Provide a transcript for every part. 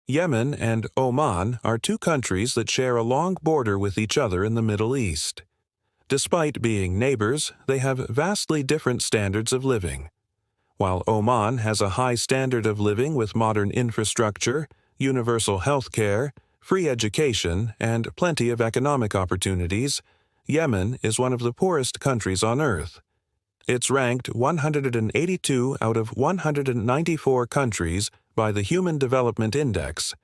Yemen and Oman are two countries that share a long border with each other in the Middle East. Despite being neighbors, they have vastly different standards of living. While Oman has a high standard of living with modern infrastructure, universal health care, free education, and plenty of economic opportunities, Yemen is one of the poorest countries on earth. It's ranked 182 out of 194 countries by the Human Development Index,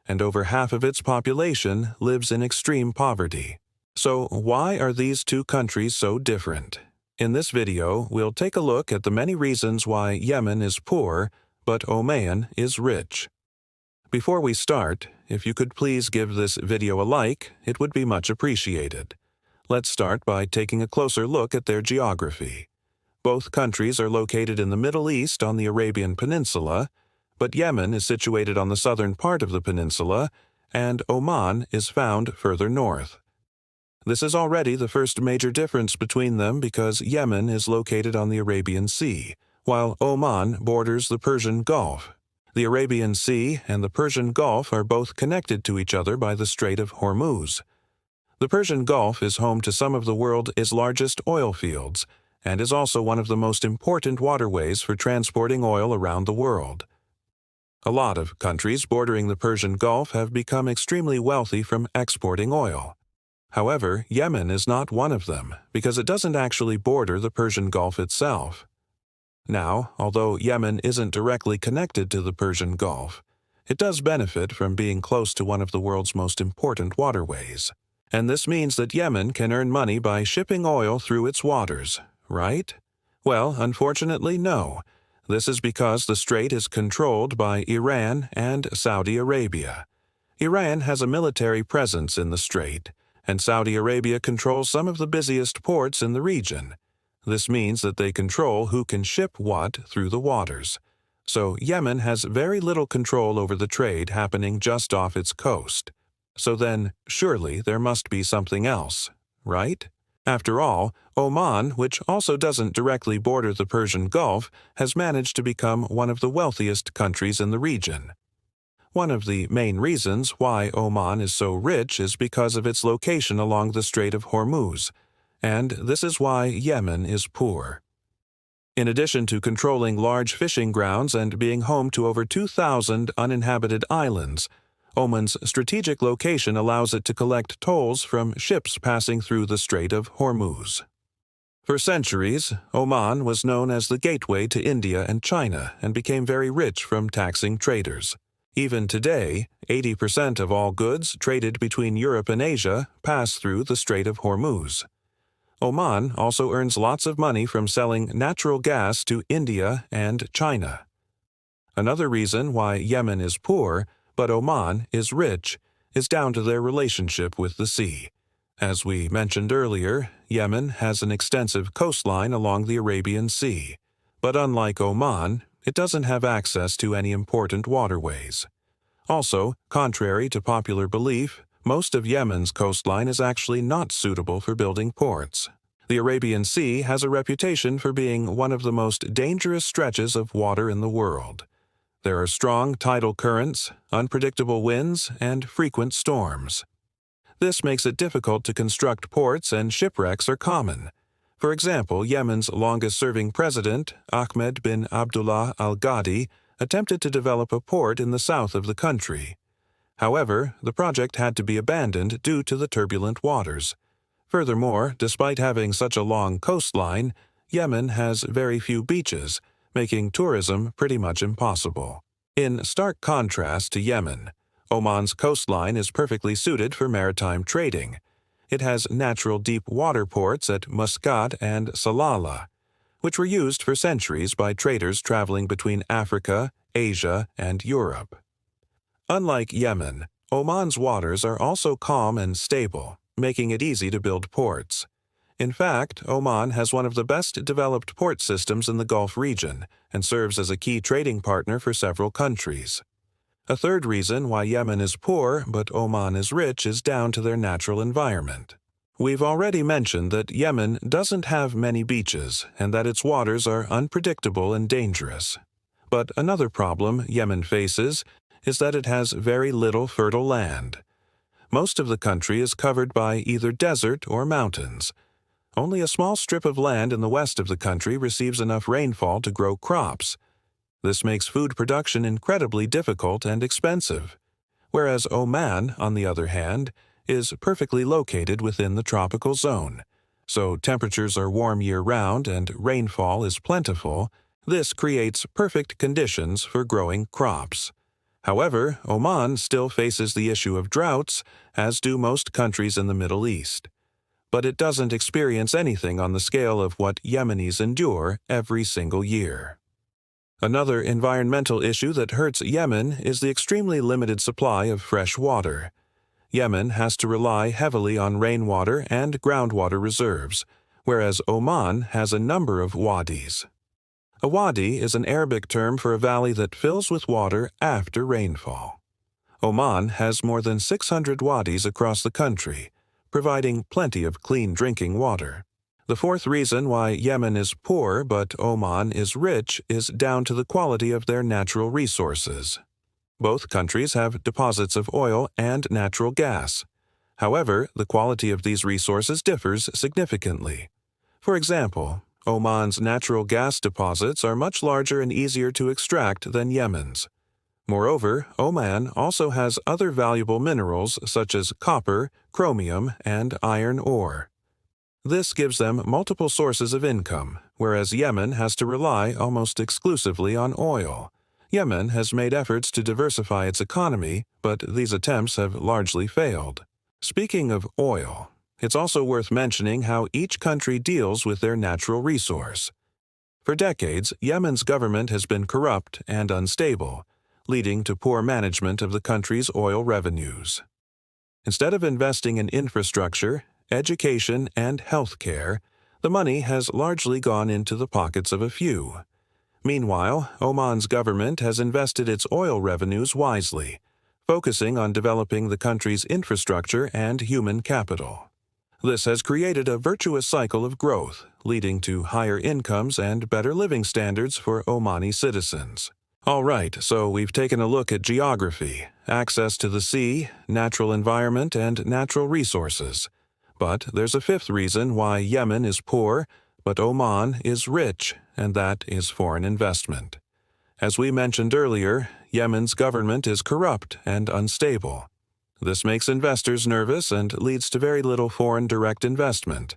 and over half of its population lives in extreme poverty. So why are these two countries so different? In this video, we'll take a look at the many reasons why Yemen is poor, but Oman is rich. Before we start, if you could please give this video a like, it would be much appreciated. Let's start by taking a closer look at their geography. Both countries are located in the Middle East on the Arabian Peninsula, but Yemen is situated on the southern part of the peninsula, and Oman is found further north. This is already the first major difference between them because Yemen is located on the Arabian Sea, while Oman borders the Persian Gulf. The Arabian Sea and the Persian Gulf are both connected to each other by the Strait of Hormuz. The Persian Gulf is home to some of the world's largest oil fields, and is also one of the most important waterways for transporting oil around the world. A lot of countries bordering the Persian Gulf have become extremely wealthy from exporting oil. However, Yemen is not one of them, because it doesn't actually border the Persian Gulf itself. Now, although Yemen isn't directly connected to the Persian Gulf, it does benefit from being close to one of the world's most important waterways. And this means that Yemen can earn money by shipping oil through its waters, right? Well, unfortunately, no. This is because the strait is controlled by Iran and Saudi Arabia. Iran has a military presence in the strait, and Saudi Arabia controls some of the busiest ports in the region. This means that they control who can ship what through the waters. So Yemen has very little control over the trade happening just off its coast. So then, surely there must be something else, right? After all, Oman, which also doesn't directly border the Persian Gulf, has managed to become one of the wealthiest countries in the region. One of the main reasons why Oman is so rich is because of its location along the Strait of Hormuz, and this is why Yemen is poor. In addition to controlling large fishing grounds and being home to over 2,000 uninhabited islands, Oman's strategic location allows it to collect tolls from ships passing through the Strait of Hormuz. For centuries, Oman was known as the gateway to India and China and became very rich from taxing traders. Even today, 80% of all goods traded between Europe and Asia pass through the Strait of Hormuz. Oman also earns lots of money from selling natural gas to India and China. Another reason why Yemen is poor, but Oman is rich, is down to their relationship with the sea. As we mentioned earlier, Yemen has an extensive coastline along the Arabian Sea, but unlike Oman, it doesn't have access to any important waterways. Also, contrary to popular belief, most of Yemen's coastline is actually not suitable for building ports. The Arabian Sea has a reputation for being one of the most dangerous stretches of water in the world. There are strong tidal currents, unpredictable winds, and frequent storms. This makes it difficult to construct ports, and shipwrecks are common. For example, Yemen's longest-serving president, Ahmed bin Abdullah al-Ghadi, attempted to develop a port in the south of the country. However, the project had to be abandoned due to the turbulent waters. Furthermore, despite having such a long coastline, Yemen has very few beaches, making tourism pretty much impossible. In stark contrast to Yemen, Oman's coastline is perfectly suited for maritime trading. It has natural deep water ports at Muscat and Salalah, which were used for centuries by traders traveling between Africa, Asia, and Europe. Unlike Yemen, Oman's waters are also calm and stable, making it easy to build ports. In fact, Oman has one of the best developed port systems in the Gulf region and serves as a key trading partner for several countries. A third reason why Yemen is poor but Oman is rich is down to their natural environment. We've already mentioned that Yemen doesn't have many beaches and that its waters are unpredictable and dangerous. But another problem Yemen faces is that it has very little fertile land. Most of the country is covered by either desert or mountains. Only a small strip of land in the west of the country receives enough rainfall to grow crops. This makes food production incredibly difficult and expensive, whereas Oman, on the other hand, is perfectly located within the tropical zone. So temperatures are warm year-round and rainfall is plentiful. This creates perfect conditions for growing crops. However, Oman still faces the issue of droughts, as do most countries in the Middle East. But it doesn't experience anything on the scale of what Yemenis endure every single year. Another environmental issue that hurts Yemen is the extremely limited supply of fresh water. Yemen has to rely heavily on rainwater and groundwater reserves, whereas Oman has a number of wadis. A wadi is an Arabic term for a valley that fills with water after rainfall. Oman has more than 600 wadis across the country, providing plenty of clean drinking water. The fourth reason why Yemen is poor but Oman is rich is down to the quality of their natural resources. Both countries have deposits of oil and natural gas. However, the quality of these resources differs significantly. For example, Oman's natural gas deposits are much larger and easier to extract than Yemen's. Moreover, Oman also has other valuable minerals such as copper, chromium, and iron ore. This gives them multiple sources of income, whereas Yemen has to rely almost exclusively on oil. Yemen has made efforts to diversify its economy, but these attempts have largely failed. Speaking of oil, it's also worth mentioning how each country deals with their natural resource. For decades, Yemen's government has been corrupt and unstable, leading to poor management of the country's oil revenues. Instead of investing in infrastructure, education, and health care, the money has largely gone into the pockets of a few. Meanwhile, Oman's government has invested its oil revenues wisely, focusing on developing the country's infrastructure and human capital. This has created a virtuous cycle of growth, leading to higher incomes and better living standards for Omani citizens. All right, so we've taken a look at geography, access to the sea, natural environment, and natural resources. But there's a fifth reason why Yemen is poor, but Oman is rich, and that is foreign investment. As we mentioned earlier, Yemen's government is corrupt and unstable. This makes investors nervous and leads to very little foreign direct investment.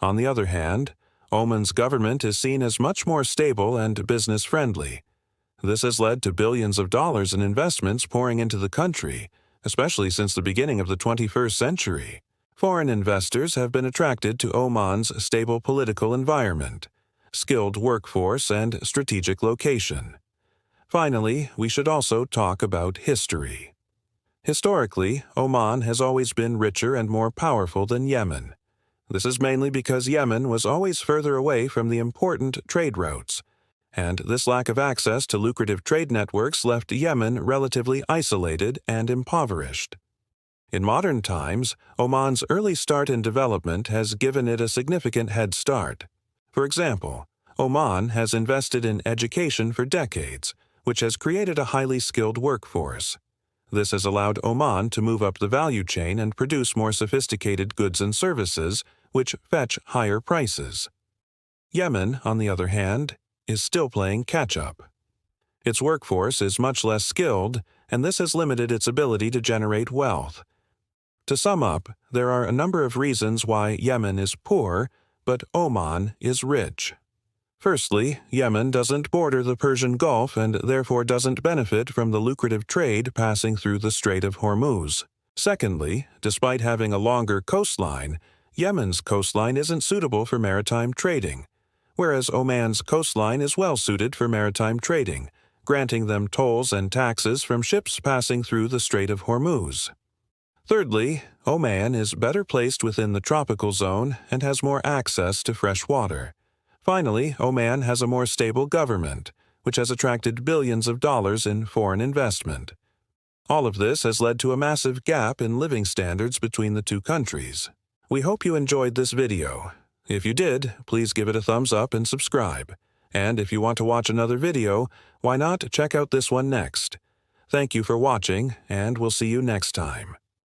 On the other hand, Oman's government is seen as much more stable and business-friendly. This has led to billions of dollars in investments pouring into the country, especially since the beginning of the 21st century. Foreign investors have been attracted to Oman's stable political environment, skilled workforce, and strategic location. Finally, we should also talk about history. Historically, Oman has always been richer and more powerful than Yemen. This is mainly because Yemen was always further away from the important trade routes, and this lack of access to lucrative trade networks left Yemen relatively isolated and impoverished. In modern times, Oman's early start in development has given it a significant head start. For example, Oman has invested in education for decades, which has created a highly skilled workforce. This has allowed Oman to move up the value chain and produce more sophisticated goods and services, which fetch higher prices. Yemen, on the other hand, is still playing catch-up. Its workforce is much less skilled, and this has limited its ability to generate wealth. To sum up, there are a number of reasons why Yemen is poor, but Oman is rich. Firstly, Yemen doesn't border the Persian Gulf and therefore doesn't benefit from the lucrative trade passing through the Strait of Hormuz. Secondly, despite having a longer coastline, Yemen's coastline isn't suitable for maritime trading, whereas Oman's coastline is well suited for maritime trading, granting them tolls and taxes from ships passing through the Strait of Hormuz. Thirdly, Oman is better placed within the tropical zone and has more access to fresh water. Finally, Oman has a more stable government, which has attracted billions of dollars in foreign investment. All of this has led to a massive gap in living standards between the two countries. We hope you enjoyed this video. If you did, please give it a thumbs up and subscribe. And if you want to watch another video, why not check out this one next? Thank you for watching, and we'll see you next time.